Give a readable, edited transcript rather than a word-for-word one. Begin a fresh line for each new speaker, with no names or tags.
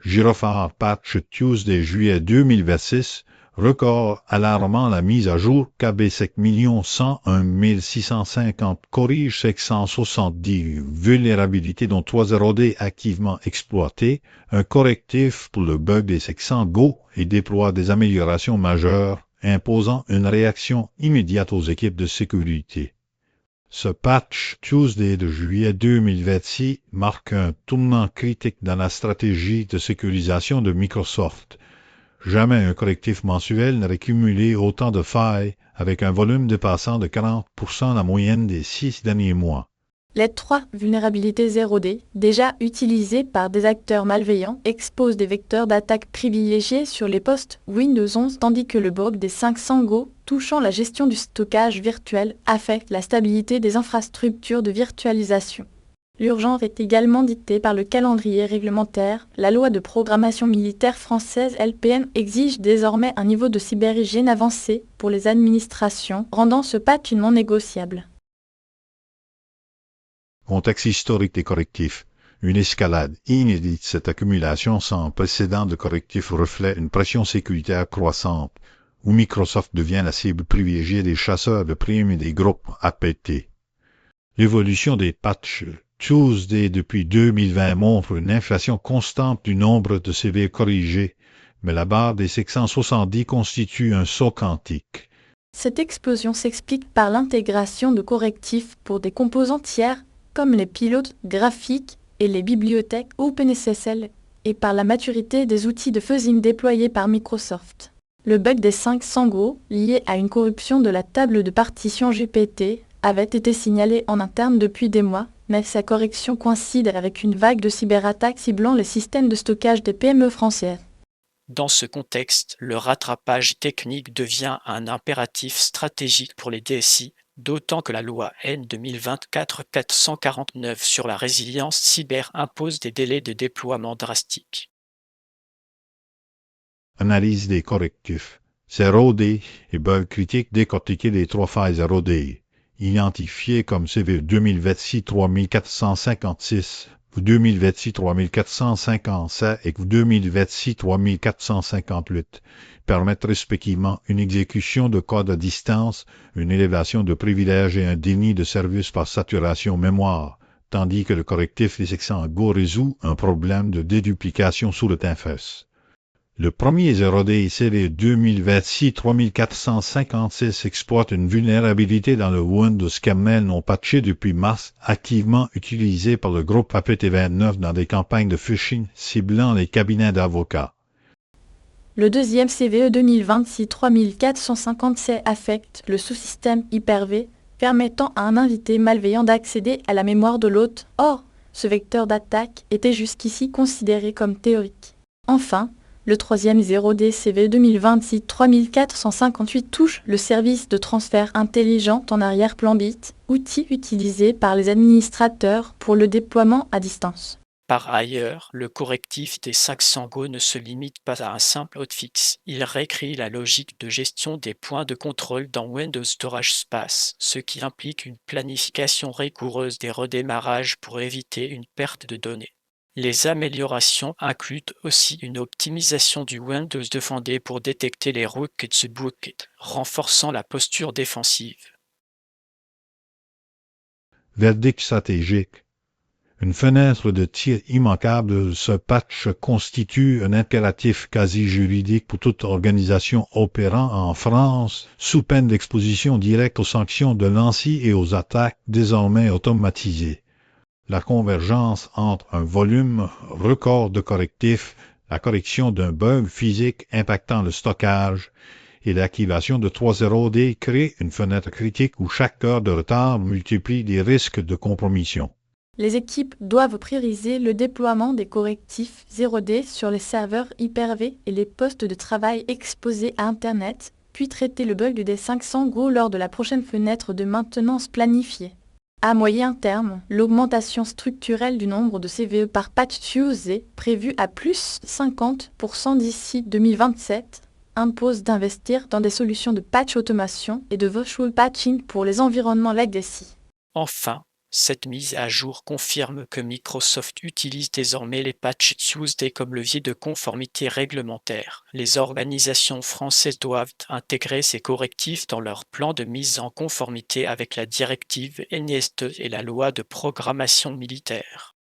Gyrophare Patch Tuesday juillet 2026. Record alarmant la mise à jour KB5 101 650 corrige 570 vulnérabilités dont 3.0D activement exploitées, un correctif pour le bug des 500 Go et déploie des améliorations majeures imposant une réaction immédiate aux équipes de sécurité. Ce patch Tuesday de juillet 2026 marque un tournant critique dans la stratégie de sécurisation de Microsoft. Jamais un correctif mensuel n'aurait cumulé autant de failles avec un volume dépassant de 40% la moyenne des 6 derniers mois.
Les 3 vulnérabilités 0D, déjà utilisées par des acteurs malveillants, exposent des vecteurs d'attaque privilégiés sur les postes Windows 11 tandis que le bug des 500 Go, touchant la gestion du stockage virtuel, affecte la stabilité des infrastructures de virtualisation. L'urgence est également dictée par le calendrier réglementaire. La loi de programmation militaire française LPM exige désormais un niveau de cyberhygiène avancé pour les administrations, rendant ce patch non négociable.
Contexte historique des correctifs. Une escalade inédite, cette accumulation sans précédent de correctifs reflète une pression sécuritaire croissante, où Microsoft devient la cible privilégiée des chasseurs de primes et des groupes APT. L'évolution des patchs Tuesday depuis 2020 montre une inflation constante du nombre de CV corrigés, mais la barre des 670 constitue un saut quantique.
Cette explosion s'explique par l'intégration de correctifs pour des composants tiers, comme les pilotes graphiques et les bibliothèques OpenSSL, et par la maturité des outils de fuzzing déployés par Microsoft. Le bug des 500 Go, lié à une corruption de la table de partition GPT, avait été signalé en interne depuis des mois, mais sa correction coïncide avec une vague de cyberattaques ciblant les systèmes de stockage des PME françaises.
Dans ce contexte, le rattrapage technique devient un impératif stratégique pour les DSI, d'autant que la loi N 2024-449 sur la résilience cyber impose des délais de déploiement drastiques.
Analyse des correctifs. 0D et bugs critiques décortiquer les 3 failles 0D. Identifiés comme CV 2026 3456, 2026 3457 et 2026 3458 permettent respectivement une exécution de code à distance, une élévation de privilèges et un déni de service par saturation mémoire, tandis que le correctif des 600 Go résout un problème de déduplication sous le TINFES. Le premier 0D série 2026-3456 exploite une vulnérabilité dans le Windows kernel non patché depuis mars, activement utilisé par le groupe APT29 dans des campagnes de phishing ciblant les cabinets d'avocats.
Le deuxième CVE 2026-3457 affecte le sous-système Hyper-V, permettant à un invité malveillant d'accéder à la mémoire de l'hôte. Or, ce vecteur d'attaque était jusqu'ici considéré comme théorique. Enfin, le troisième 0D CV 2026-3458 touche le service de transfert intelligent en arrière-plan bit, outil utilisé par les administrateurs pour le déploiement à distance.
Par ailleurs, le correctif des 500 Go ne se limite pas à un simple hotfix. Il réécrit la logique de gestion des points de contrôle dans Windows Storage Space, ce qui implique une planification rigoureuse des redémarrages pour éviter une perte de données. Les améliorations incluent aussi une optimisation du Windows Defender pour détecter les rockets buckets, renforçant la posture défensive.
Verdict stratégique. Une fenêtre de tir immanquable de ce patch constitue un impératif quasi-juridique pour toute organisation opérant en France, sous peine d'exposition directe aux sanctions de l'ANSSI et aux attaques désormais automatisées. La convergence entre un volume record de correctifs, la correction d'un bug physique impactant le stockage et l'activation de 3.0D crée une fenêtre critique où chaque heure de retard multiplie les risques de compromission.
Les équipes doivent prioriser le déploiement des correctifs 0D sur les serveurs Hyper-V et les postes de travail exposés à Internet, puis traiter le bug des 500 Go lors de la prochaine fenêtre de maintenance planifiée. À moyen terme, l'augmentation structurelle du nombre de CVE par patch Tuesday, prévue à plus 50% d'ici 2027, impose d'investir dans des solutions de patch automation et de virtual patching pour les environnements legacy.
Enfin, Cette mise à jour confirme que Microsoft utilise désormais les Patch Tuesday comme levier de conformité réglementaire. Les organisations françaises doivent intégrer ces correctifs dans leur plan de mise en conformité avec la directive NIS2 et la loi de programmation militaire.